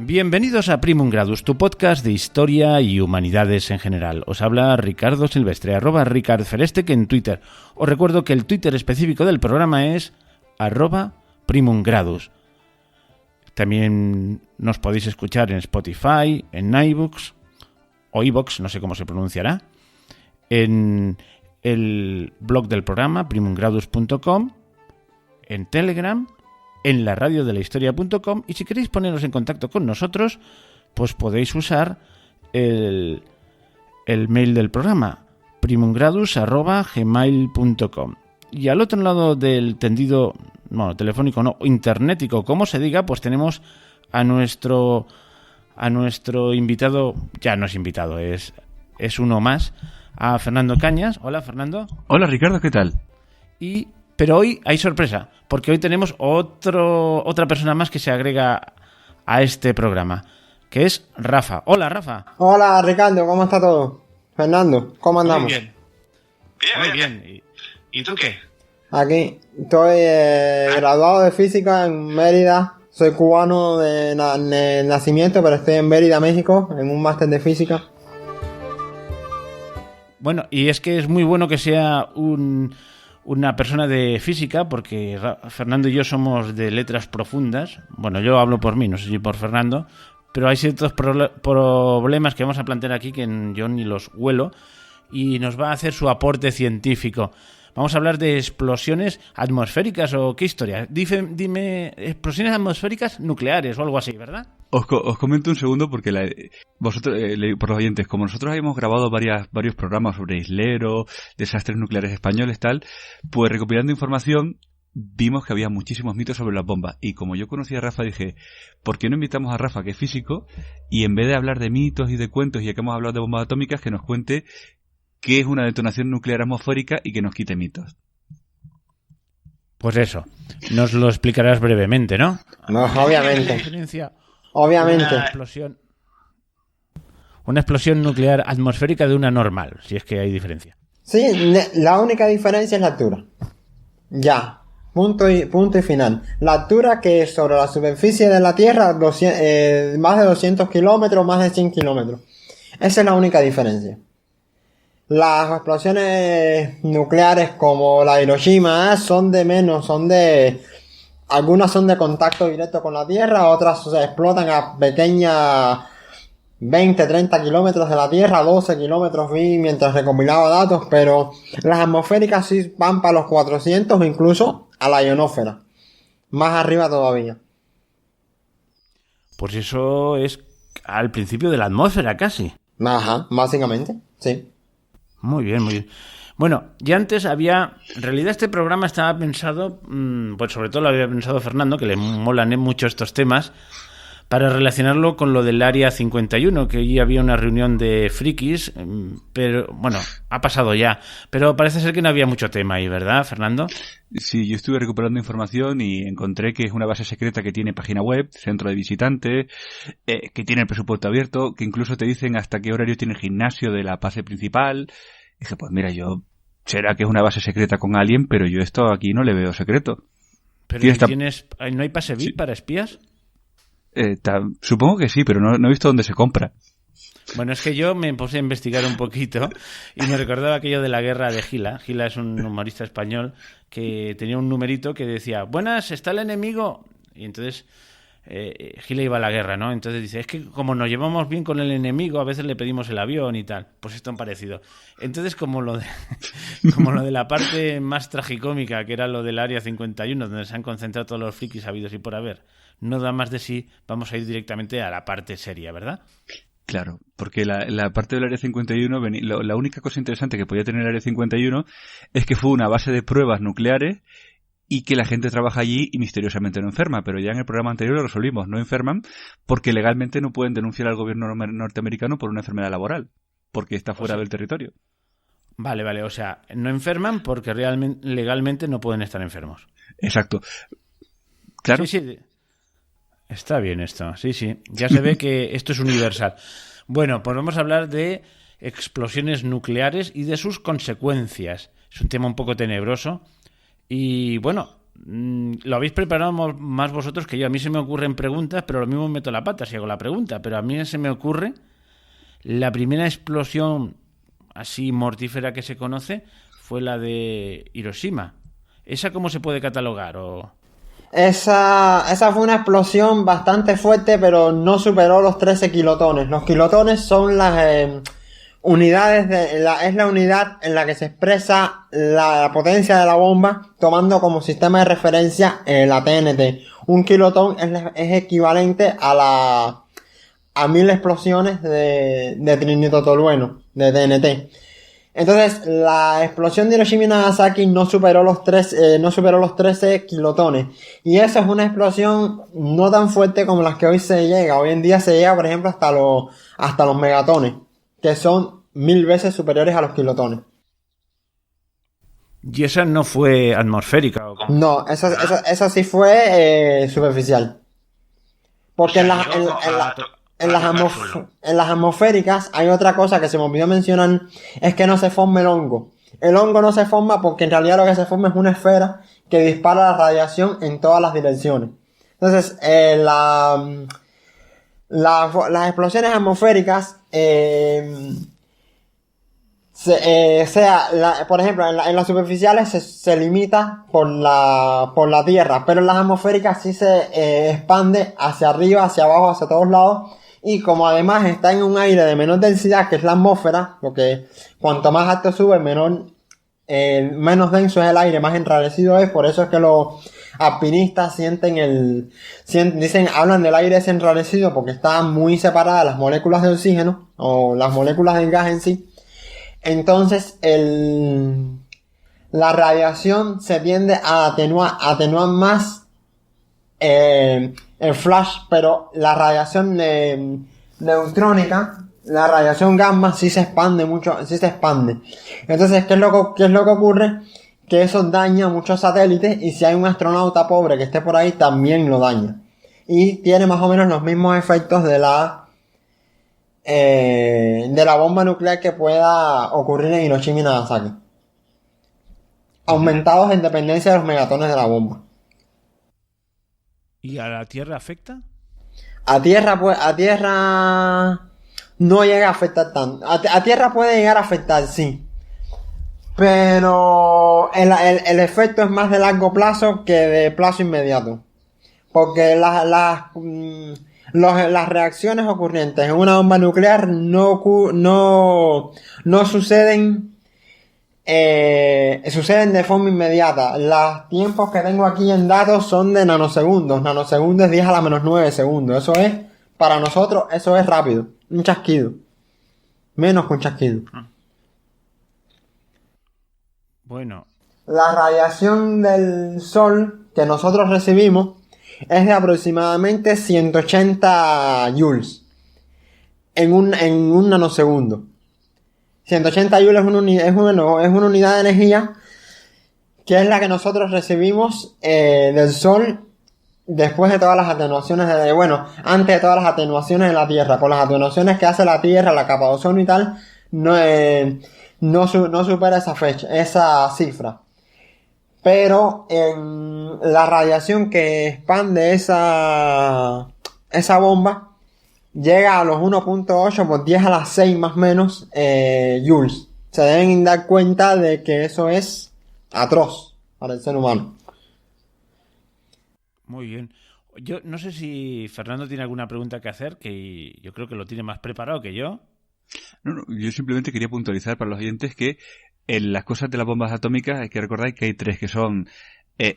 Bienvenidos a Primum Gradus, tu podcast de historia y humanidades en general. Os habla Ricardo Silvestre, @RicardFerestec en Twitter. Os recuerdo que el Twitter específico del programa es @Primum Gradus. También nos podéis escuchar en Spotify, en iVoox o iVoox, no sé cómo se pronunciará, en el blog del programa, primumgradus.com, en Telegram, en la radio de la historia.com, y si queréis poneros en contacto con nosotros, pues podéis usar el mail del programa, primumgradus@gmail.com. Y al otro lado del tendido, bueno, telefónico no, internetico, como se diga, pues tenemos a nuestro invitado, ya no es invitado, es uno más, a Fernando Cañas. Hola, Fernando. Hola, Ricardo, ¿qué tal? Pero hoy hay sorpresa, porque hoy tenemos otra persona más que se agrega a este programa, que es Rafa. Hola, Rafa. Hola, Ricardo, ¿cómo está todo? Fernando, ¿cómo andamos? Muy bien. Muy bien. ¿Y tú qué? Aquí, estoy graduado de física en Mérida. Soy cubano de nacimiento, pero estoy en Mérida, México, en un máster de física. Bueno, y es que es muy bueno que sea una persona de física, porque Fernando y yo somos de letras profundas. Bueno, yo hablo por mí, no sé si por Fernando, pero hay ciertos problemas que vamos a plantear aquí que yo ni los huelo, y nos va a hacer su aporte científico. Vamos a hablar de explosiones atmosféricas, o qué historia. Dime, explosiones atmosféricas nucleares o algo así, ¿verdad? Os comento un segundo porque vosotros, por los oyentes, como nosotros hemos grabado varios programas sobre isleros, desastres nucleares españoles, tal, pues recopilando información vimos que había muchísimos mitos sobre las bombas. Y como yo conocía a Rafa, dije, ¿por qué no invitamos a Rafa, que es físico, y en vez de hablar de mitos y de cuentos, y ya que hemos hablado de bombas atómicas, que nos cuente qué es una detonación nuclear atmosférica y que nos quite mitos? Pues eso, nos lo explicarás brevemente, ¿no? No, obviamente. Obviamente. Una explosión nuclear atmosférica de una normal, si es que hay diferencia. Sí, la única diferencia es la altura. Ya, punto y final. La altura que es sobre la superficie de la Tierra, más de 200 kilómetros, más de 100 kilómetros. Esa es la única diferencia. Las explosiones nucleares como la de Hiroshima son de menos, algunas son de contacto directo con la Tierra, otras se explotan a pequeñas 20, 30 kilómetros de la Tierra, 12 kilómetros vi mientras recopilaba datos, pero las atmosféricas sí van para los 400, incluso a la ionosfera, más arriba todavía. Pues eso es al principio de la atmósfera casi. Ajá, básicamente, sí. Muy bien, muy bien. Bueno, ya antes en realidad este programa estaba pensado, pues sobre todo lo había pensado Fernando, que le molan mucho estos temas, para relacionarlo con lo del Área 51, que hoy había una reunión de frikis, pero bueno, ha pasado ya, pero parece ser que no había mucho tema ahí, ¿verdad, Fernando? Sí, yo estuve recuperando información y encontré que es una base secreta que tiene página web, centro de visitantes, que tiene el presupuesto abierto, que incluso te dicen hasta qué horario tiene el gimnasio de la base principal. Y dije, pues mira, será que es una base secreta con alguien, pero yo esto aquí no le veo secreto. ¿Pero no hay pase VIP para espías? Supongo que sí, pero no he visto dónde se compra. Bueno, es que yo me puse a investigar un poquito y me recordaba aquello de la guerra de Gila. Gila es un humorista español que tenía un numerito que decía, buenas, está el enemigo. Y entonces Gila iba a la guerra, ¿no? Entonces dice, es que como nos llevamos bien con el enemigo, a veces le pedimos el avión y tal. Pues esto es parecido. Entonces, como lo de la parte más tragicómica, que era lo del Área 51, donde se han concentrado todos los frikis habidos y por haber, no da más de sí, vamos a ir directamente a la parte seria, ¿verdad? Claro, porque la parte del Área 51, la única cosa interesante que podía tener el Área 51 es que fue una base de pruebas nucleares y que la gente trabaja allí y misteriosamente no enferma, pero ya en el programa anterior lo resolvimos, no enferman porque legalmente no pueden denunciar al gobierno norteamericano por una enfermedad laboral, porque está fuera del territorio. Vale, o sea, no enferman porque legalmente no pueden estar enfermos. Exacto. Claro. Sí. Está bien esto, sí. Ya se ve que esto es universal. Bueno, pues vamos a hablar de explosiones nucleares y de sus consecuencias. Es un tema un poco tenebroso. Y bueno, lo habéis preparado más vosotros que yo. A mí se me ocurren preguntas, pero lo mismo meto la pata si hago la pregunta. Pero a mí se me ocurre la primera explosión así mortífera que se conoce fue la de Hiroshima. ¿Esa cómo se puede catalogar? Esa fue una explosión bastante fuerte, pero no superó los 13 kilotones. Los kilotones son las unidades es la unidad en la que se expresa la potencia de la bomba, tomando como sistema de referencia la TNT. Un kilotón es equivalente a 1000 explosiones de trinitrotolueno, de TNT. Entonces, la explosión de Hiroshima y Nagasaki no superó los 13 kilotones. Y esa es una explosión no tan fuerte como las que hoy se llega. Hoy en día se llega, por ejemplo, hasta los megatones, que son 1000 veces superiores a los kilotones. ¿Y esa no fue atmosférica? ¿O cómo? No, esa sí fue superficial. Porque en las atmosféricas hay otra cosa que se me olvidó mencionar, es que no se forma el hongo. El hongo no se forma porque en realidad lo que se forma es una esfera que dispara la radiación en todas las direcciones. Entonces, las explosiones atmosféricas, por ejemplo, en las superficiales se limita por la Tierra, pero en las atmosféricas sí se expande hacia arriba, hacia abajo, hacia todos lados. Y como además está en un aire de menor densidad, que es la atmósfera, porque cuanto más alto sube, menos denso es el aire, más enrarecido es. Por eso es que los alpinistas hablan del aire enrarecido, porque están muy separadas las moléculas de oxígeno, o las moléculas del gas en sí. Entonces, la radiación se tiende a atenuar más el flash, pero la radiación neutrónica, la radiación gamma sí se expande mucho, sí se expande. Entonces, ¿qué es lo que ocurre? Que eso daña muchos satélites, y si hay un astronauta pobre que esté por ahí, también lo daña. Y tiene más o menos los mismos efectos de la bomba nuclear que pueda ocurrir en Hiroshima y Nagasaki, aumentados en dependencia de los megatones de la bomba. ¿Y a la Tierra afecta? A Tierra no llega a afectar tanto. A Tierra puede llegar a afectar, sí. Pero el efecto es más de largo plazo que de plazo inmediato. Porque las reacciones ocurrentes en una bomba nuclear no suceden de forma inmediata. Los tiempos que tengo aquí en datos son de nanosegundos. Nanosegundos es 10 a la menos 9 segundos. Eso es, para nosotros, eso es rápido. Un chasquido. Menos que un chasquido. Bueno. La radiación del Sol que nosotros recibimos es de aproximadamente 180 joules en un nanosegundo. 180 joules es una unidad de energía que es la que nosotros recibimos del Sol después de todas las atenuaciones antes de todas las atenuaciones de la Tierra. Por las atenuaciones que hace la Tierra, la capa de ozono y tal, no supera esa cifra. Pero la radiación que expande esa bomba llega a los 1.8 por 10 a las 6 más o menos joules. Se deben dar cuenta de que eso es atroz para el ser humano. Muy bien. Yo no sé si Fernando tiene alguna pregunta que hacer, que yo creo que lo tiene más preparado que yo. No, yo simplemente quería puntualizar para los oyentes que en las cosas de las bombas atómicas hay que recordar que hay tres, que son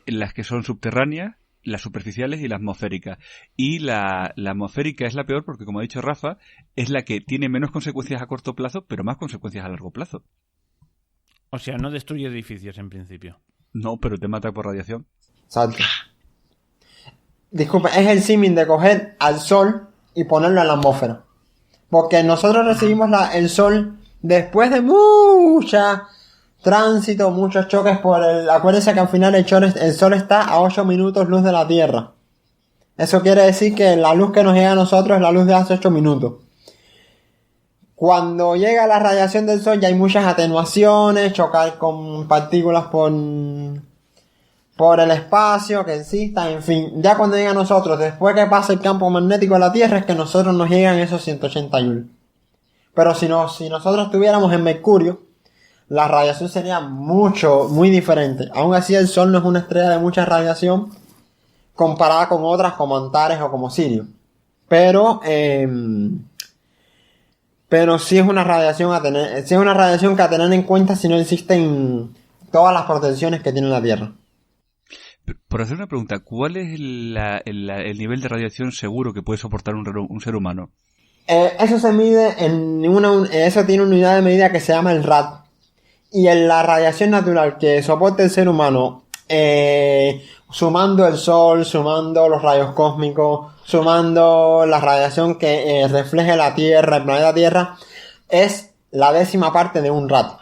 las que son subterráneas, las superficiales y las atmosféricas. Y la atmosférica es la peor porque, como ha dicho Rafa, es la que tiene menos consecuencias a corto plazo, pero más consecuencias a largo plazo. O sea, no destruye edificios en principio. No, pero te mata por radiación. Exacto. Disculpa, es el símil de coger al Sol y ponerlo en la atmósfera. Porque nosotros recibimos el Sol después de mucha tránsito, muchos choques acuérdense que al final el sol está a 8 minutos luz de la Tierra. Eso quiere decir que la luz que nos llega a nosotros es la luz de hace 8 minutos. Cuando llega la radiación del sol ya hay muchas atenuaciones, chocar con partículas por el espacio que existan, en fin. Ya cuando llega a nosotros, después que pasa el campo magnético de la Tierra, es que a nosotros nos llegan esos 180 joules. Pero si nosotros estuviéramos en Mercurio, la radiación sería muy diferente. Aún así el Sol no es una estrella de mucha radiación comparada con otras como Antares o como Sirio. Pero sí es una radiación que a tener en cuenta si no existen todas las protecciones que tiene la Tierra. Por hacer una pregunta, ¿cuál es el nivel de radiación seguro que puede soportar un ser humano? Eso se mide eso tiene una unidad de medida que se llama el rad. Y en la radiación natural que soporta el ser humano, sumando el sol, sumando los rayos cósmicos, sumando la radiación que refleje la Tierra, el planeta Tierra, es la 10ª parte de un rad.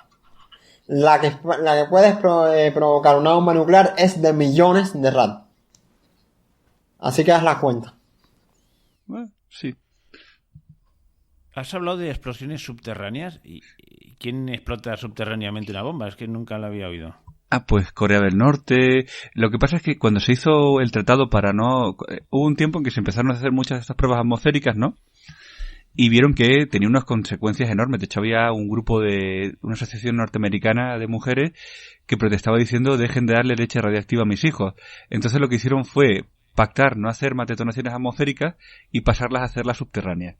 La que puede provocar una bomba nuclear es de millones de rad. Así que haz la cuenta. Bueno, sí. Has hablado de explosiones subterráneas. ¿Y quién explota subterráneamente una bomba? Es que nunca la había oído. Pues Corea del Norte. Lo que pasa es que cuando se hizo el tratado hubo un tiempo en que se empezaron a hacer muchas de estas pruebas atmosféricas, ¿no? Y vieron que tenía unas consecuencias enormes. De hecho, había una asociación norteamericana de mujeres que protestaba diciendo dejen de darle leche radiactiva a mis hijos. Entonces lo que hicieron fue pactar no hacer más detonaciones atmosféricas y pasarlas a hacerlas subterráneas.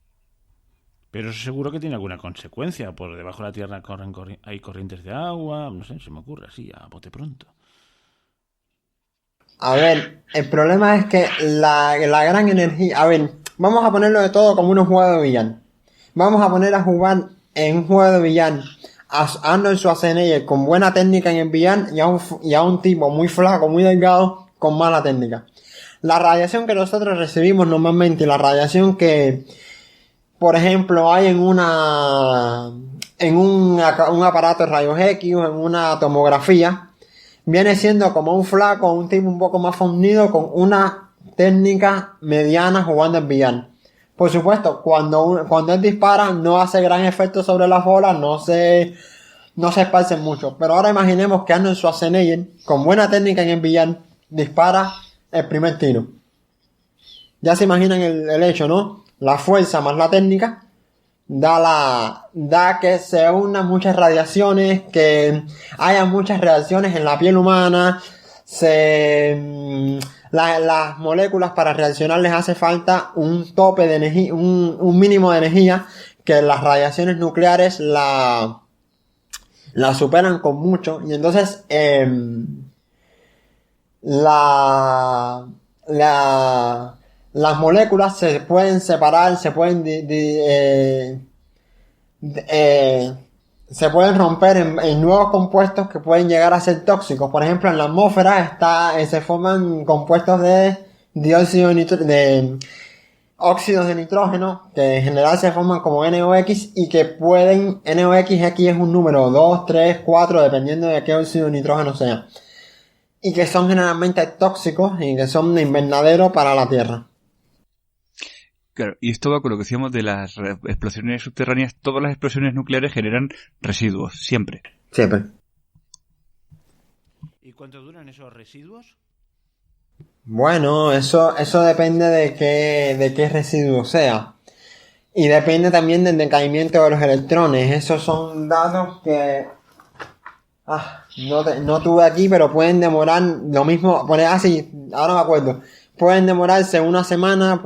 Pero eso seguro que tiene alguna consecuencia. Por debajo de la Tierra hay corrientes de agua. No sé, se me ocurre así, a bote pronto. A ver, el problema es que la gran energía... A ver, vamos a ponerlo de todo como un juego de billar. Vamos a poner a jugar en un juego de billar a Arnold Schwarzenegger con buena técnica en el billar y a un tipo muy flaco, muy delgado, con mala técnica. La radiación que nosotros recibimos normalmente, la radiación que, por ejemplo, hay en un aparato de rayos X o en una tomografía, viene siendo como un flaco, un tipo un poco más fornido con una técnica mediana jugando en billar. Por supuesto, cuando él dispara no hace gran efecto sobre las bolas, no se esparcen mucho. Pero ahora imaginemos que Arnold Schwarzenegger, con buena técnica en el billar, dispara el primer tiro. Ya se imaginan el hecho, ¿no? La fuerza más la técnica da que se unan muchas radiaciones, que haya muchas reacciones en la piel humana, las moléculas para reaccionar les hace falta un tope de energía, un mínimo de energía que las radiaciones nucleares la superan con mucho, y entonces las moléculas se pueden separar, se pueden romper en nuevos compuestos que pueden llegar a ser tóxicos. Por ejemplo, en la atmósfera se forman compuestos de óxidos de nitrógeno, que en general se forman como NOx y que NOx aquí es un número 2, 3, 4, dependiendo de qué óxido de nitrógeno sea. Y que son generalmente tóxicos y que son de invernadero para la Tierra. Claro, y esto va con lo que decíamos de las explosiones subterráneas. Todas las explosiones nucleares generan residuos, siempre. Siempre. ¿Y cuánto duran esos residuos? Bueno, eso depende de qué residuo sea. Y depende también del decaimiento de los electrones. Esos son datos que no tuve aquí, pero pueden demorar lo mismo. Ahora me acuerdo. Pueden demorarse una semana,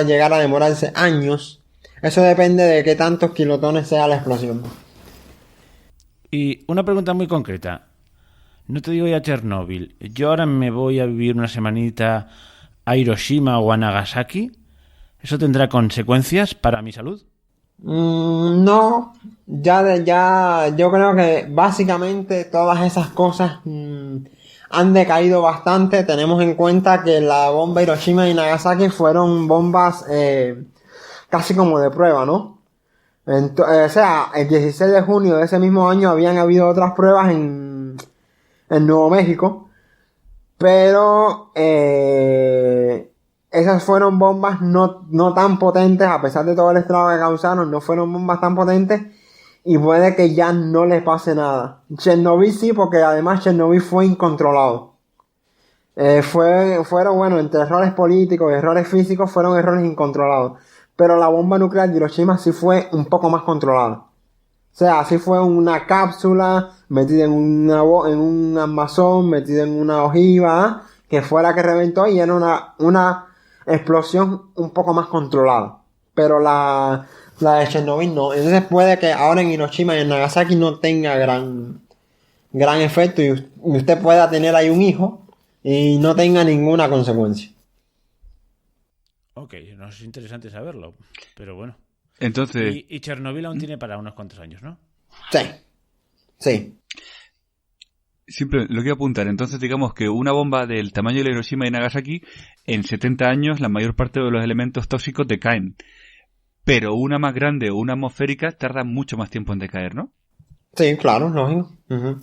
llegar a demorarse años. Eso depende de qué tantos kilotones sea la explosión. Y una pregunta muy concreta. No te digo ya Chernóbil. Yo ahora me voy a vivir una semanita a Hiroshima o a Nagasaki. ¿Eso tendrá consecuencias para mi salud? No. Ya yo creo que básicamente todas esas cosas han decaído bastante. Tenemos en cuenta que la bomba Hiroshima y Nagasaki fueron bombas casi como de prueba, ¿no? O sea, el 16 de junio de ese mismo año habían habido otras pruebas en Nuevo México, pero esas fueron bombas no tan potentes, a pesar de todo el estrago que causaron, no fueron bombas tan potentes y puede que ya no les pase nada. Chernobyl sí, porque además Chernobyl fue incontrolado. Fueron, bueno, entre errores políticos y errores físicos, fueron errores incontrolados. Pero la bomba nuclear de Hiroshima sí fue un poco más controlada. O sea, sí fue una cápsula metida en un armazón, metida en una ojiva, que fue la que reventó y era una explosión un poco más controlada. Pero la de Chernobyl no. Entonces puede que ahora en Hiroshima y en Nagasaki no tenga gran efecto y usted pueda tener ahí un hijo y no tenga ninguna consecuencia. Ok, no es interesante saberlo, pero bueno. Entonces... Y Chernobyl aún tiene para unos cuantos años, ¿no? Sí. Siempre lo quiero apuntar. Entonces, digamos que una bomba del tamaño de Hiroshima y Nagasaki, en 70 años la mayor parte de los elementos tóxicos decaen. Pero una más grande o una atmosférica tarda mucho más tiempo en decaer, ¿no? Sí, claro, lógico. Uh-huh.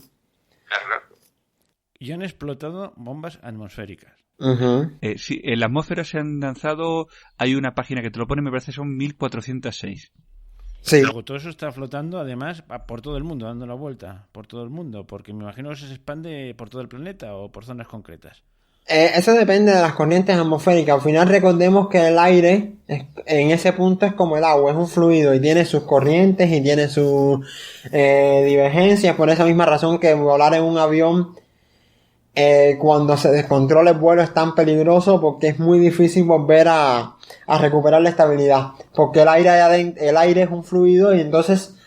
Y han explotado bombas atmosféricas. Uh-huh. Sí, en la atmósfera se han lanzado, hay una página que te lo pone, me parece son 1406. Sí. Luego todo eso está flotando, además, por todo el mundo, dando la vuelta, por todo el mundo, porque me imagino que se expande por todo el planeta o por zonas concretas. Eso depende de las corrientes atmosféricas. Al final recordemos que el aire en ese punto es como el agua, es un fluido y tiene sus corrientes y tiene sus divergencias. Por esa misma razón que volar en un avión cuando se descontrola el vuelo es tan peligroso, porque es muy difícil volver a recuperar la estabilidad, porque el aire es un fluido y entonces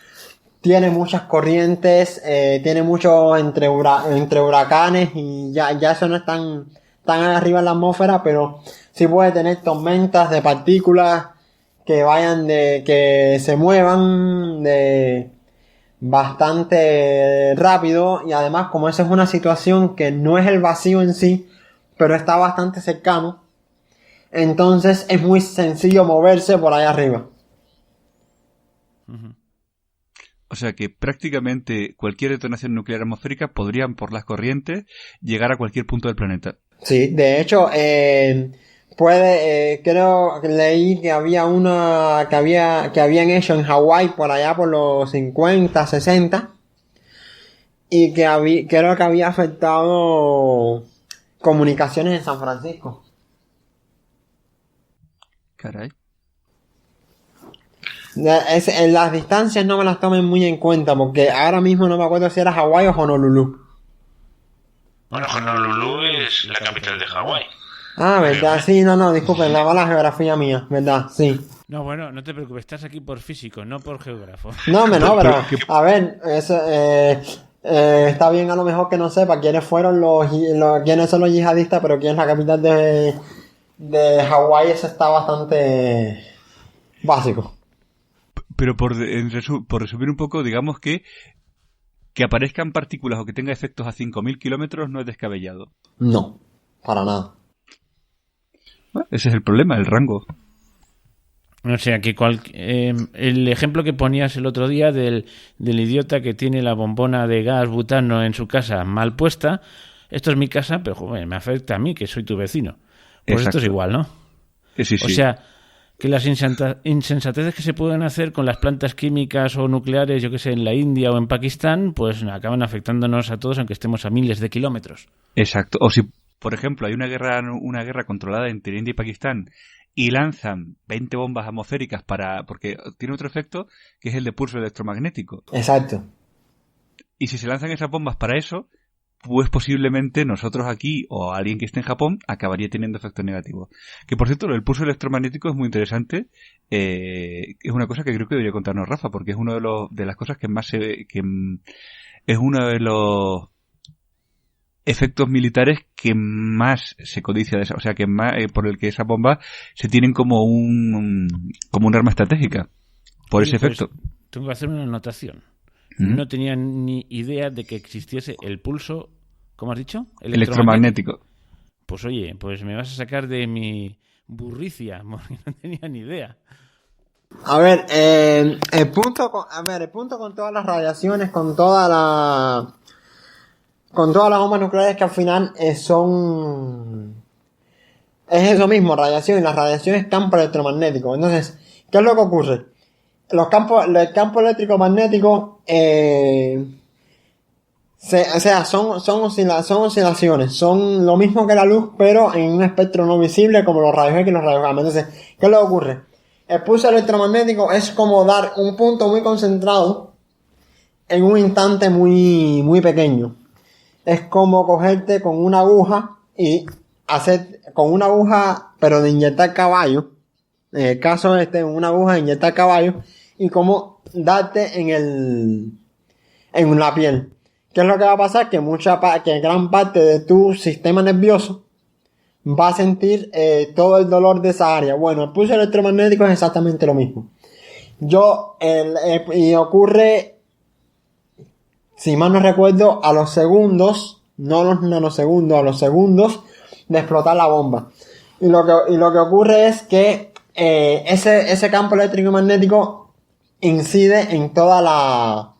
tiene muchas corrientes, tiene mucho entre huracanes y ya eso no es tan arriba en la atmósfera, pero sí puede tener tormentas de partículas que se muevan bastante rápido, y además como esa es una situación que no es el vacío en sí, pero está bastante cercano, entonces es muy sencillo moverse por ahí arriba. Uh-huh. O sea que prácticamente cualquier detonación nuclear atmosférica podrían, por las corrientes, llegar a cualquier punto del planeta. Sí, de hecho, creo que leí que había una que habían hecho en Hawái por allá por los 50, 60, y creo que había afectado comunicaciones en San Francisco. Caray. En las distancias no me las tomen muy en cuenta, porque ahora mismo no me acuerdo si era Hawái o Honolulu. Bueno, Honolulu es la capital de Hawái. Ah, verdad, sí, no, disculpen, la mala geografía mía, verdad, sí. No, bueno, no te preocupes, estás aquí por físico, no por geógrafo. No, pero a ver, eso, está bien a lo mejor que no sepa quiénes fueron quiénes son los yihadistas, pero quién es la capital de Hawái, eso está bastante básico. Pero por resumir un poco, digamos que aparezcan partículas o que tenga efectos a 5.000 kilómetros no es descabellado. No, para nada. Bueno, ese es el problema, el rango. O sea, que el ejemplo que ponías el otro día del idiota que tiene la bombona de gas butano en su casa mal puesta, esto es mi casa, pero joder, me afecta a mí, que soy tu vecino. Pues Exacto. Esto es igual, ¿no? Sí. O sea, que las insensateces que se pueden hacer con las plantas químicas o nucleares, yo que sé, en la India o en Pakistán, pues acaban afectándonos a todos, aunque estemos a miles de kilómetros. Exacto. O si, por ejemplo, hay una guerra controlada entre India y Pakistán y lanzan 20 bombas atmosféricas porque tiene otro efecto, que es el de pulso electromagnético. Exacto. Y si se lanzan esas bombas para eso, pues posiblemente nosotros aquí o alguien que esté en Japón acabaría teniendo efectos negativos. Que por cierto, el pulso electromagnético es muy interesante. Es una cosa que creo que debería contarnos Rafa, porque es una de las cosas que más es uno de los efectos militares que más se codicia, o sea, que más por el que esas bombas se tienen como un arma estratégica por ese efecto. Tengo que hacer una anotación. ¿Mm? No tenía ni idea de que existiese el pulso, ¿cómo has dicho? Electromagnético. Pues oye, pues me vas a sacar de mi burricia, porque no tenía ni idea. A ver, el punto con todas las radiaciones, con todas las bombas nucleares que al final es eso mismo, radiación, y las radiaciones es campo electromagnético. Entonces, ¿qué es lo que ocurre? El campo eléctrico magnético, son oscilaciones, son lo mismo que la luz, pero en un espectro no visible como los rayos X y los rayos gamma. Entonces, ¿qué es lo que ocurre? El pulso electromagnético es como dar un punto muy concentrado en un instante muy, muy pequeño. Es como cogerte con una aguja y hacer, con una aguja, pero de inyectar caballo. En el caso una aguja de inyectar caballo, y como darte en la piel. ¿Qué es lo que va a pasar? Que gran parte de tu sistema nervioso va a sentir todo el dolor de esa área. Bueno, el pulso electromagnético es exactamente lo mismo. Y ocurre, si mal no recuerdo, a los segundos, no a los nanosegundos, a los segundos de explotar la bomba. Y lo que ocurre es que ese campo eléctrico y magnético incide en toda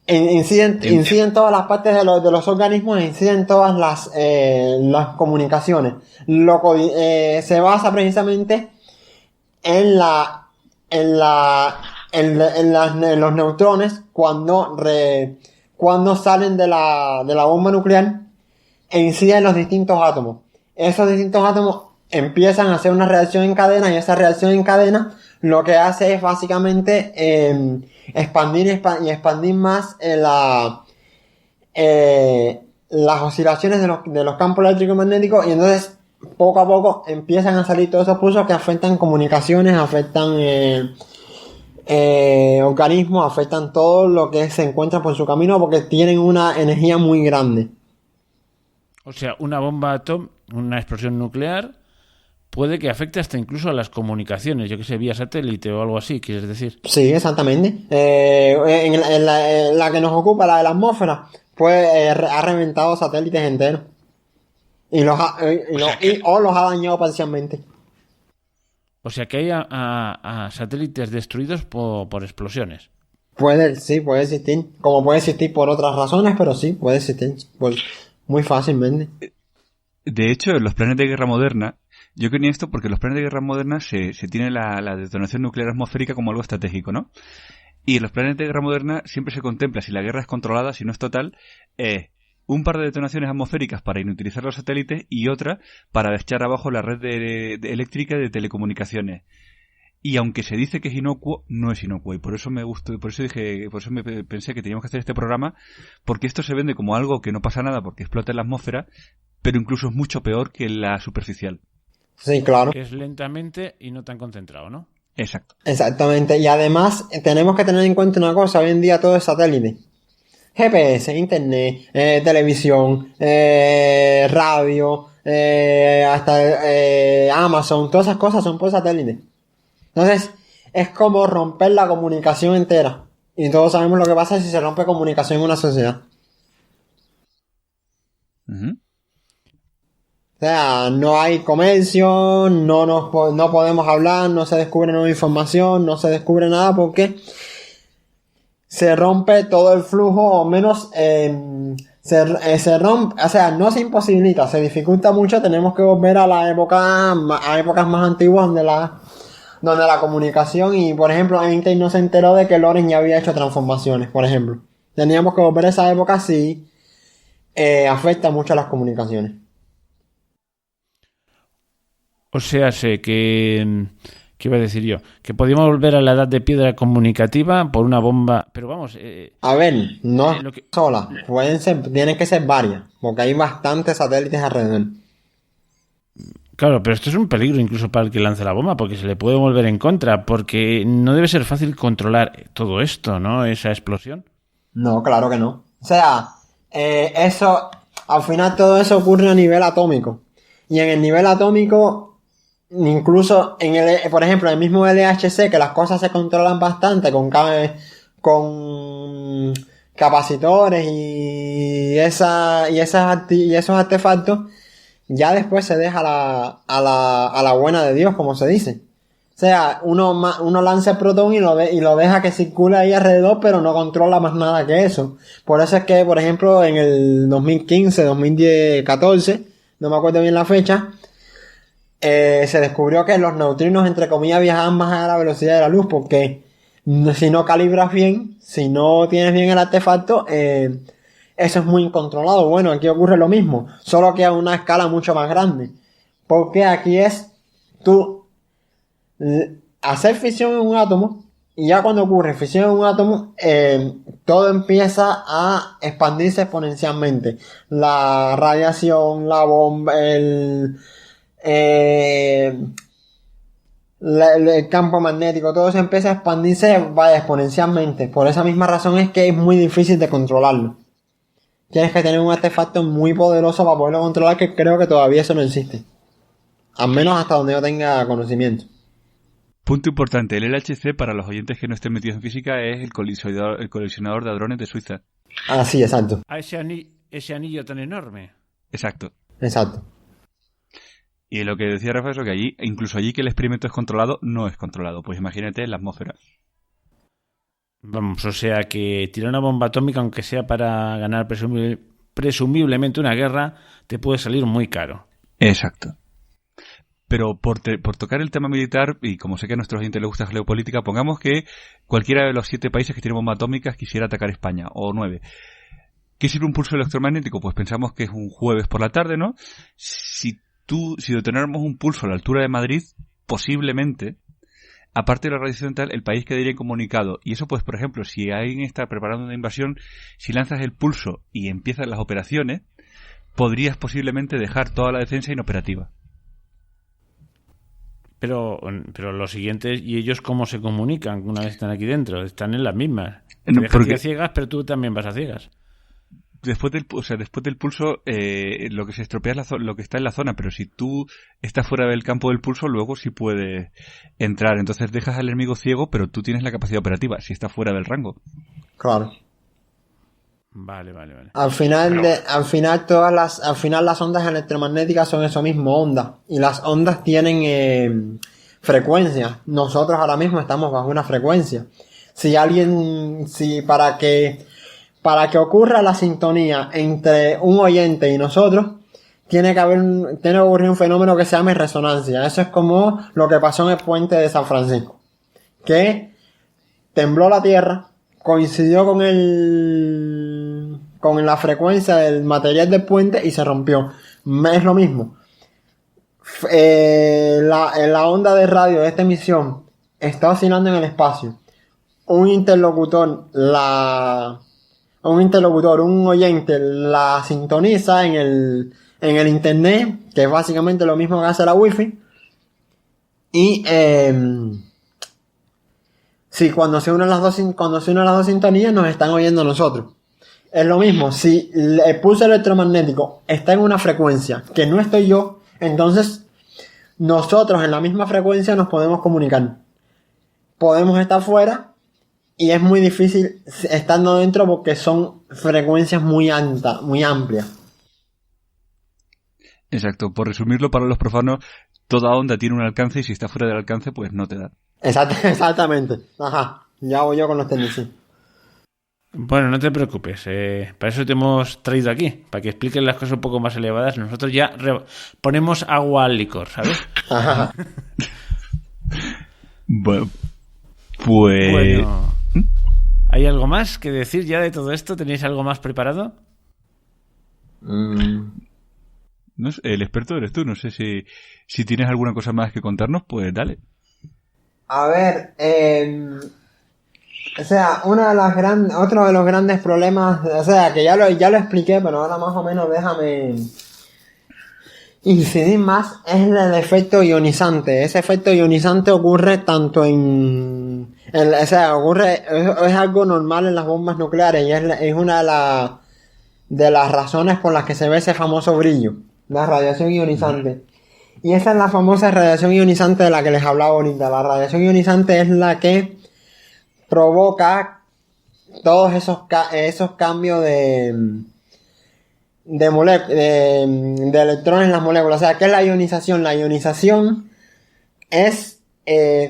incide en todas las partes de los organismos, incide en todas las comunicaciones. Se basa precisamente en los neutrones cuando salen de la bomba nuclear e inciden en los distintos átomos. Esos distintos átomos empiezan a hacer una reacción en cadena, y esa reacción en cadena lo que hace es básicamente expandir más las oscilaciones de los campos eléctricos y magnéticos, y entonces poco a poco empiezan a salir todos esos pulsos que afectan comunicaciones, afectan organismos, afectan todo lo que se encuentra por su camino, porque tienen una energía muy grande. O sea, una bomba atómica, una explosión nuclear, puede que afecte hasta incluso a las comunicaciones, yo que sé, vía satélite o algo así, ¿quieres decir? Sí, exactamente. En la que nos ocupa, la de la atmósfera, pues ha reventado satélites enteros. O los ha dañado parcialmente. O sea que hay a satélites destruidos por explosiones. Puede existir. Como puede existir por otras razones, pero sí, puede existir. Pues, muy fácilmente. De hecho, en los planes de guerra moderna, yo creo en esto porque en los planes de guerra moderna se tiene la detonación nuclear atmosférica como algo estratégico, ¿no? Y en los planes de guerra moderna siempre se contempla, si la guerra es controlada, si no es total, un par de detonaciones atmosféricas para inutilizar los satélites y otra para echar abajo la red eléctrica de telecomunicaciones. Y aunque se dice que es inocuo, no es inocuo. Y por eso me gustó, por eso pensé que teníamos que hacer este programa, porque esto se vende como algo que no pasa nada porque explota en la atmósfera, pero incluso es mucho peor que la superficial. Sí, claro. Que es lentamente y no tan concentrado, ¿no? Exacto. Exactamente. Y además tenemos que tener en cuenta una cosa, hoy en día todo es satélite. GPS, internet, televisión, radio, hasta Amazon, todas esas cosas son por satélite. Entonces, es como romper la comunicación entera. Y todos sabemos lo que pasa si se rompe comunicación en una sociedad. Uh-huh. O sea, no hay comercio, no podemos hablar, no se descubre nueva información, no se descubre nada porque se rompe todo el flujo, o menos se rompe, o sea, no se imposibilita, se dificulta mucho. Tenemos que volver a épocas más antiguas donde la comunicación, y por ejemplo Einstein no se enteró de que Lorentz ya había hecho transformaciones, por ejemplo. Teníamos que volver a esa época si afecta mucho a las comunicaciones. O sea, sé que... ¿Qué iba a decir yo? Que podíamos volver a la edad de piedra comunicativa por una bomba... Pero vamos... a ver, no sola. Tienen que ser varias, porque hay bastantes satélites alrededor. Claro, pero esto es un peligro incluso para el que lance la bomba, porque se le puede volver en contra, porque no debe ser fácil controlar todo esto, ¿no? Esa explosión. No, claro que no. O sea, eso... Al final todo eso ocurre a nivel atómico. Y en el nivel atómico... Incluso por ejemplo, en el mismo LHC, que las cosas se controlan bastante con capacitores y esos artefactos, ya después se deja a la buena de Dios, como se dice. O sea, uno lanza el protón y lo deja que circule ahí alrededor, pero no controla más nada que eso. Por eso es que, por ejemplo, en el 2015, 2010, 14, no me acuerdo bien la fecha, se descubrió que los neutrinos, entre comillas, viajaban más a la velocidad de la luz, porque si no calibras bien, si no tienes bien el artefacto, eso es muy incontrolado. Bueno, aquí ocurre lo mismo, solo que a una escala mucho más grande. Porque aquí es tú hacer fisión en un átomo, y ya cuando ocurre fisión en un átomo, todo empieza a expandirse exponencialmente. La radiación, la bomba, el campo magnético, todo se empieza a expandirse, vaya, exponencialmente. Por esa misma razón es que es muy difícil de controlarlo. Tienes que tener un artefacto muy poderoso para poderlo controlar, que creo que todavía eso no existe. Al menos hasta donde yo tenga conocimiento. Punto importante, el LHC, para los oyentes que no estén metidos en física, es el colisionador de hadrones de Suiza. Ah, sí, exacto. A ese anillo tan enorme. Exacto. Exacto. Y lo que decía Rafa es que allí, incluso allí que el experimento es controlado, no es controlado. Pues imagínate en la atmósfera. Vamos, o sea que tirar una bomba atómica, aunque sea para ganar presumiblemente una guerra, te puede salir muy caro. Exacto. Pero por tocar el tema militar, y como sé que a nuestros oyentes les gusta la geopolítica, pongamos que cualquiera de los 7 países que tienen bombas atómicas quisiera atacar España, o 9. ¿Qué sirve un pulso electromagnético? Pues pensamos que es un jueves por la tarde, ¿no? Si detonáramos un pulso a la altura de Madrid, posiblemente, aparte de la radiación tal, el país quedaría incomunicado. Y eso, pues, por ejemplo, si alguien está preparando una invasión, si lanzas el pulso y empiezan las operaciones, podrías posiblemente dejar toda la defensa inoperativa. Pero los siguientes, ¿y ellos cómo se comunican una vez están aquí dentro? Están en las mismas. Te dejan ir a ciegas, pero tú también vas a ciegas. Después del pulso, lo que se estropea es lo que está en la zona, pero si tú estás fuera del campo del pulso, luego sí puedes entrar. Entonces dejas al enemigo ciego, pero tú tienes la capacidad operativa, si está fuera del rango. Claro. Vale. Al final las ondas electromagnéticas son eso mismo, ondas. Y las ondas tienen frecuencias. Nosotros ahora mismo estamos bajo una frecuencia. Para que ocurra la sintonía entre un oyente y nosotros, tiene que ocurrir un fenómeno que se llama resonancia. Eso es como lo que pasó en el puente de San Francisco. Que tembló la Tierra, coincidió con la frecuencia del material del puente y se rompió. Es lo mismo. La onda de radio de esta emisión está oscilando en el espacio. Un oyente la sintoniza en el internet, que es básicamente lo mismo que hace la wifi. Y cuando se unen las dos sintonías, nos están oyendo nosotros. Es lo mismo, si el pulso electromagnético está en una frecuencia que no estoy yo, entonces nosotros en la misma frecuencia nos podemos comunicar. Podemos estar fuera y es muy difícil estando dentro porque son frecuencias muy amplias. Exacto, por resumirlo para los profanos, toda onda tiene un alcance y si está fuera del alcance, pues no te da. Exactamente. Ajá, ya voy yo con los tecnicismos. Bueno, no te preocupes, para eso te hemos traído aquí, para que expliques las cosas un poco más elevadas. Nosotros ya ponemos agua al licor, ¿sabes? Ajá. Bueno, pues... ¿Hay algo más que decir ya de todo esto? ¿Tenéis algo más preparado? No sé, el experto eres tú, no sé si tienes alguna cosa más que contarnos, pues dale. A ver, o sea, otro de los grandes problemas, o sea, que ya lo expliqué, pero ahora más o menos déjame incidir más, es el efecto ionizante. Ese efecto ionizante ocurre tanto es algo normal en las bombas nucleares y es una de las razones por las que se ve ese famoso brillo, la radiación ionizante. Y esa es la famosa radiación ionizante de la que les hablaba ahorita. La radiación ionizante es la que provoca todos esos cambios de electrones en las moléculas. O sea, ¿qué es la ionización? La ionización es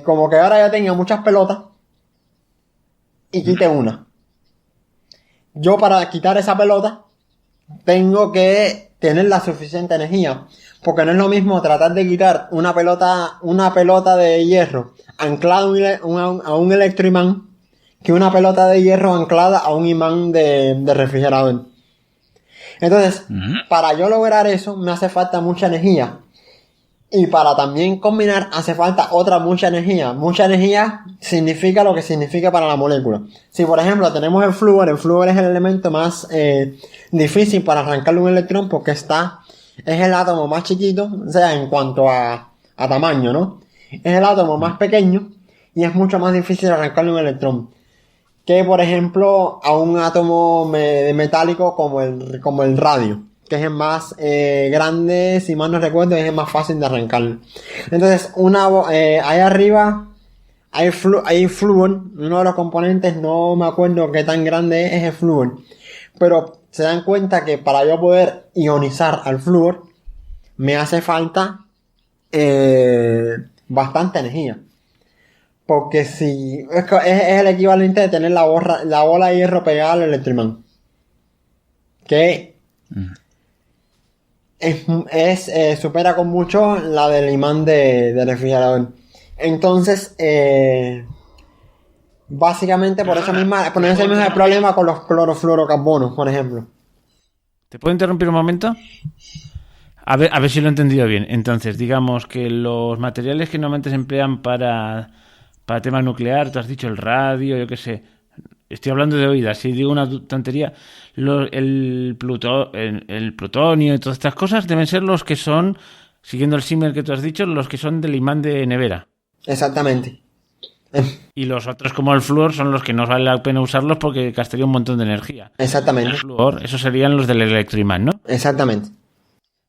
como que ahora yo tenga muchas pelotas y quite una. Yo para quitar esa pelota tengo que tener la suficiente energía, porque no es lo mismo tratar de quitar una pelota de hierro anclada a un electroimán que una pelota de hierro anclada a un imán de refrigerador. Entonces, para yo lograr eso me hace falta mucha energía. Y para también combinar hace falta otra mucha energía. Mucha energía significa lo que significa para la molécula. Si por ejemplo tenemos el flúor es el elemento más difícil para arrancarle un electrón porque es el átomo más chiquito, o sea, en cuanto a tamaño, ¿no? Es el átomo más pequeño y es mucho más difícil arrancarle un electrón que por ejemplo a un átomo metálico como el radio, que es el más grande, si mal no recuerdo, es el más fácil de arrancar. Entonces, ahí arriba hay flúor, uno de los componentes, no me acuerdo qué tan grande es el flúor, pero se dan cuenta que para yo poder ionizar al flúor, me hace falta bastante energía. Porque si es el equivalente de tener la bola de hierro pegada al electroimán. Que supera con mucho la del imán de refrigerador. Entonces, básicamente por ese mismo problema con los clorofluorocarbonos, por ejemplo. ¿Te puedo interrumpir un momento? A ver si lo he entendido bien. Entonces, digamos que los materiales que normalmente se emplean para tema nuclear, tú has dicho el radio, yo qué sé, estoy hablando de oídas, si digo una tontería, el plutonio y todas estas cosas deben ser los que son, siguiendo el símil que tú has dicho, los que son del imán de nevera. Exactamente. Y los otros, como el flúor, son los que no vale la pena usarlos porque gastaría un montón de energía. Exactamente. El flúor, esos serían los del electroimán, ¿no? Exactamente.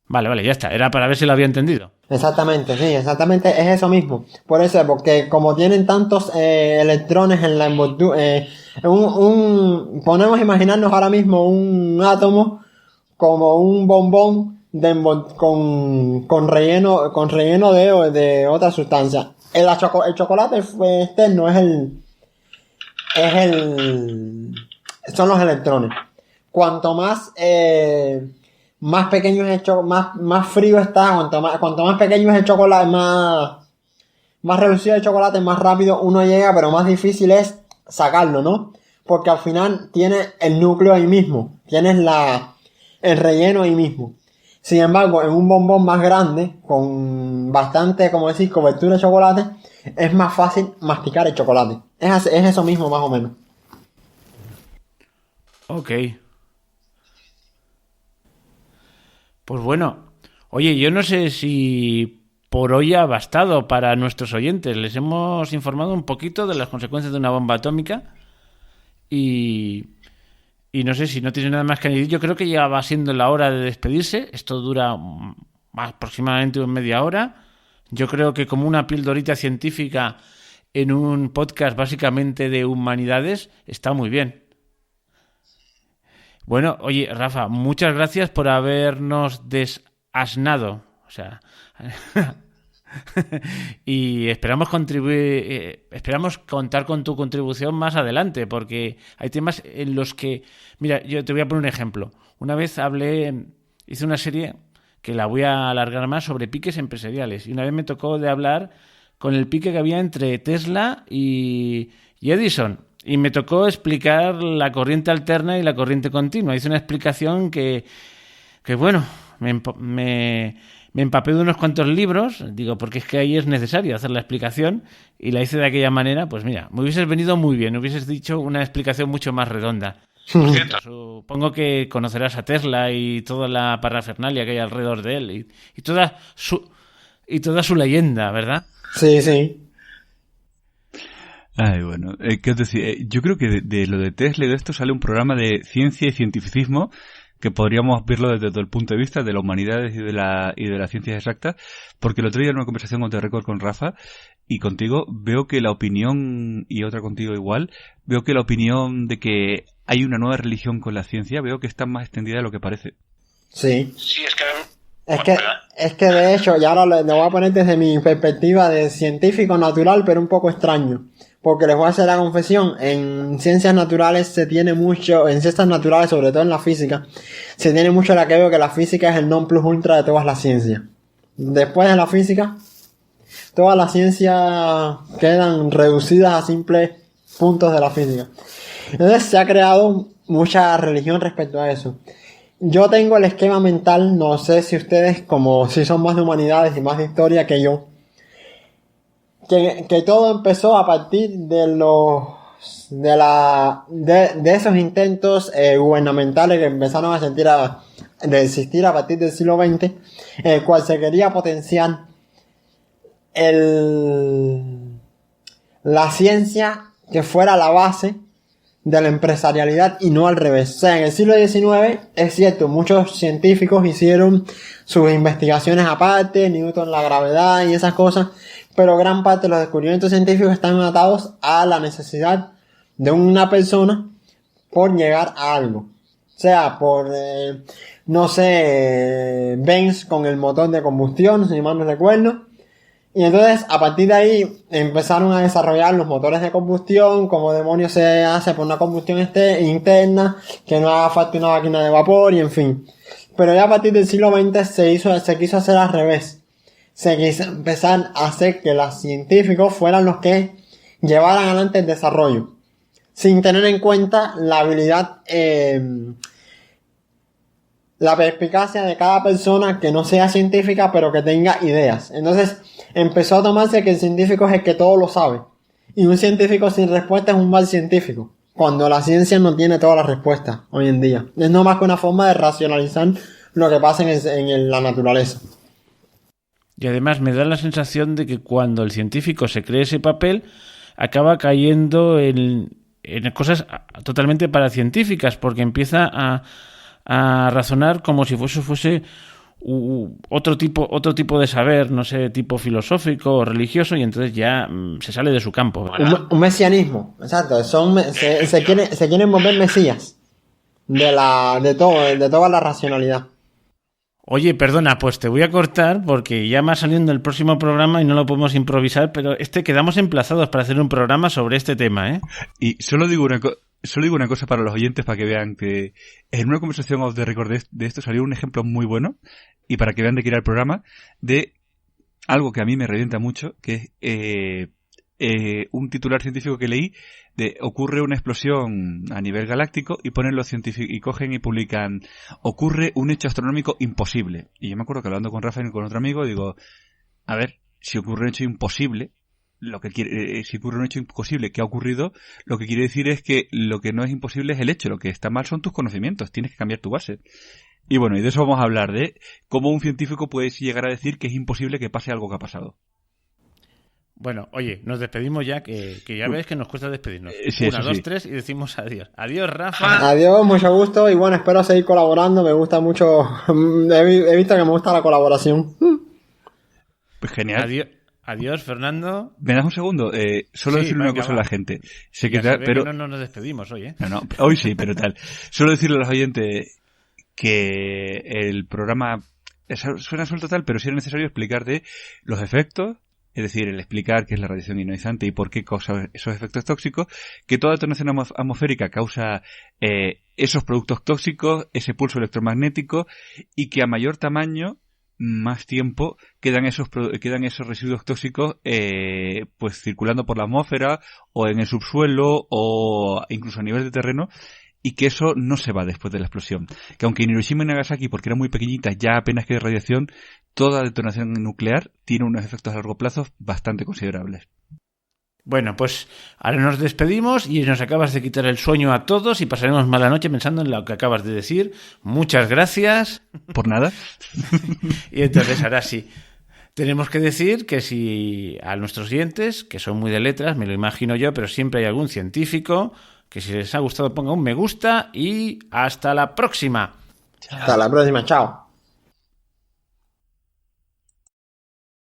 Vale, ya está. Era para ver si lo había entendido. Exactamente, sí, exactamente es eso mismo. Por eso, porque como tienen tantos electrones en la envoltura, ponemos a imaginarnos ahora mismo un átomo como un bombón con relleno de otra sustancia. El chocolate externo son los electrones. Cuanto más pequeño es más frío está, cuanto más pequeño es el chocolate, más reducido el chocolate, más rápido uno llega, pero más difícil es sacarlo, ¿no? Porque al final tienes el núcleo ahí mismo, tienes el relleno ahí mismo. Sin embargo, en un bombón más grande, con bastante, como decir, cobertura de chocolate, es más fácil masticar el chocolate. Es eso mismo, más o menos. Ok. Pues bueno, oye, yo no sé si por hoy ha bastado para nuestros oyentes. Les hemos informado un poquito de las consecuencias de una bomba atómica y no sé si no tiene nada más que añadir. Yo creo que ya va siendo la hora de despedirse. Esto dura aproximadamente media hora. Yo creo que como una pildorita científica en un podcast básicamente de humanidades está muy bien. Bueno, oye, Rafa, muchas gracias por habernos desasnado. O sea, y esperamos esperamos contar con tu contribución más adelante, porque hay temas en los que, mira, yo te voy a poner un ejemplo. Una vez hice una serie que la voy a alargar más sobre piques empresariales, y una vez me tocó de hablar con el pique que había entre Tesla y Edison. Y me tocó explicar la corriente alterna y la corriente continua. Hice una explicación que bueno, me empapé de unos cuantos libros, digo, porque es que ahí es necesario hacer la explicación, y la hice de aquella manera. Pues mira, me hubieses venido muy bien, hubieses dicho una explicación mucho más redonda. Por cierto, supongo que conocerás a Tesla y toda la parafernalia que hay alrededor de él y toda su leyenda, ¿verdad? Sí, sí. Ay, bueno, ¿qué os decía? Yo creo que de lo de Tesla y de esto sale un programa de ciencia y cientificismo que podríamos verlo desde el punto de vista de las humanidades y de las ciencias exactas, porque el otro día en una conversación on the record con Rafa y contigo veo que la opinión, y otra contigo igual, veo que la opinión de que hay una nueva religión con la ciencia, veo que está más extendida de lo que parece. Sí. Sí, es que... Es que de hecho, y ahora le voy a poner desde mi perspectiva de científico natural, pero un poco extraño. Porque les voy a hacer la confesión, en ciencias naturales se tiene mucho, en ciencias naturales, sobre todo en la física, se tiene mucho la que veo que la física es el non plus ultra de todas las ciencias. Después de la física, todas las ciencias quedan reducidas a simples puntos de la física. Entonces se ha creado mucha religión respecto a eso. Yo tengo el esquema mental, no sé si ustedes, como si son más de humanidades y más de historia que yo, que todo empezó a partir de de esos intentos gubernamentales que empezaron de existir a partir del siglo XX, el cual se quería potenciar la ciencia que fuera la base de la empresarialidad y no al revés. O sea, en el siglo XIX, es cierto, muchos científicos hicieron sus investigaciones aparte, Newton, la gravedad y esas cosas, pero gran parte de los descubrimientos científicos están atados a la necesidad de una persona por llegar a algo. O sea, por, no sé, Benz con el motor de combustión, si mal no recuerdo. Y entonces, a partir de ahí, empezaron a desarrollar los motores de combustión, cómo demonios se hace por una combustión interna, que no haga falta una máquina de vapor, y en fin. Pero ya a partir del siglo XX se quiso hacer al revés. Se quiso empezar a hacer que los científicos fueran los que llevaran adelante el desarrollo, sin tener en cuenta la habilidad, la perspicacia de cada persona que no sea científica, pero que tenga ideas. Entonces, empezó a tomarse que el científico es el que todo lo sabe. Y un científico sin respuesta es un mal científico. Cuando la ciencia no tiene todas las respuestas hoy en día. Es no más que una forma de racionalizar lo que pasa en la naturaleza. Y además me da la sensación de que cuando el científico se cree ese papel, acaba cayendo en cosas totalmente paracientíficas, porque empieza a razonar como si fuese otro tipo de saber, no sé, tipo filosófico o religioso, y entonces ya se sale de su campo. Un mesianismo, exacto. Se quieren volver mesías de toda la racionalidad. Oye, perdona, pues te voy a cortar porque ya va saliendo el próximo programa y no lo podemos improvisar, pero quedamos emplazados para hacer un programa sobre este tema, ¿eh? Y solo digo una cosa para los oyentes, para que vean que en una conversación off the record de esto salió un ejemplo muy bueno, y para que vean de qué era el programa, de algo que a mí me revienta mucho, que es un titular científico que leí de ocurre una explosión a nivel galáctico, y ponen los científicos y cogen y publican ocurre un hecho astronómico imposible. Y yo me acuerdo que hablando con Rafa y con otro amigo digo, a ver, si ocurre un hecho imposible, si ocurre un hecho imposible que ha ocurrido, lo que quiere decir es que lo que no es imposible es el hecho, lo que está mal son tus conocimientos, tienes que cambiar tu base. Y bueno, y de eso vamos a hablar, de cómo un científico puede llegar a decir que es imposible que pase algo que ha pasado. Bueno, oye, nos despedimos ya, que ya ves que nos cuesta despedirnos. Sí, 1, 2, sí. 3 y decimos adiós. Adiós, Rafa. Adiós, mucho gusto, y bueno, espero seguir colaborando, me gusta mucho, he visto que me gusta la colaboración. Pues genial. Adiós, Fernando. ¿Me das un segundo? Solo decirle una cosa a la gente. Sé que pero que no nos despedimos hoy, ¿eh? No, hoy sí, pero tal. Solo decirle a los oyentes que el programa suena suelto tal, pero sí era necesario explicar de los efectos, es decir, el explicar qué es la radiación ionizante y por qué causa esos efectos tóxicos, que toda detonación atmosférica causa esos productos tóxicos, ese pulso electromagnético, y que a mayor tamaño, más tiempo, quedan esos residuos tóxicos pues circulando por la atmósfera o en el subsuelo o incluso a nivel de terreno, y que eso no se va después de la explosión. Que aunque en Hiroshima y Nagasaki, porque eran muy pequeñitas, ya apenas queda radiación, toda detonación nuclear tiene unos efectos a largo plazo bastante considerables. Bueno, pues ahora nos despedimos y nos acabas de quitar el sueño a todos y pasaremos mala noche pensando en lo que acabas de decir. Muchas gracias. Por nada. Y entonces ahora sí, tenemos que decir que si a nuestros oyentes, que son muy de letras, me lo imagino yo, pero siempre hay algún científico, que si les ha gustado ponga un me gusta, y hasta la próxima. Hasta la próxima, chao.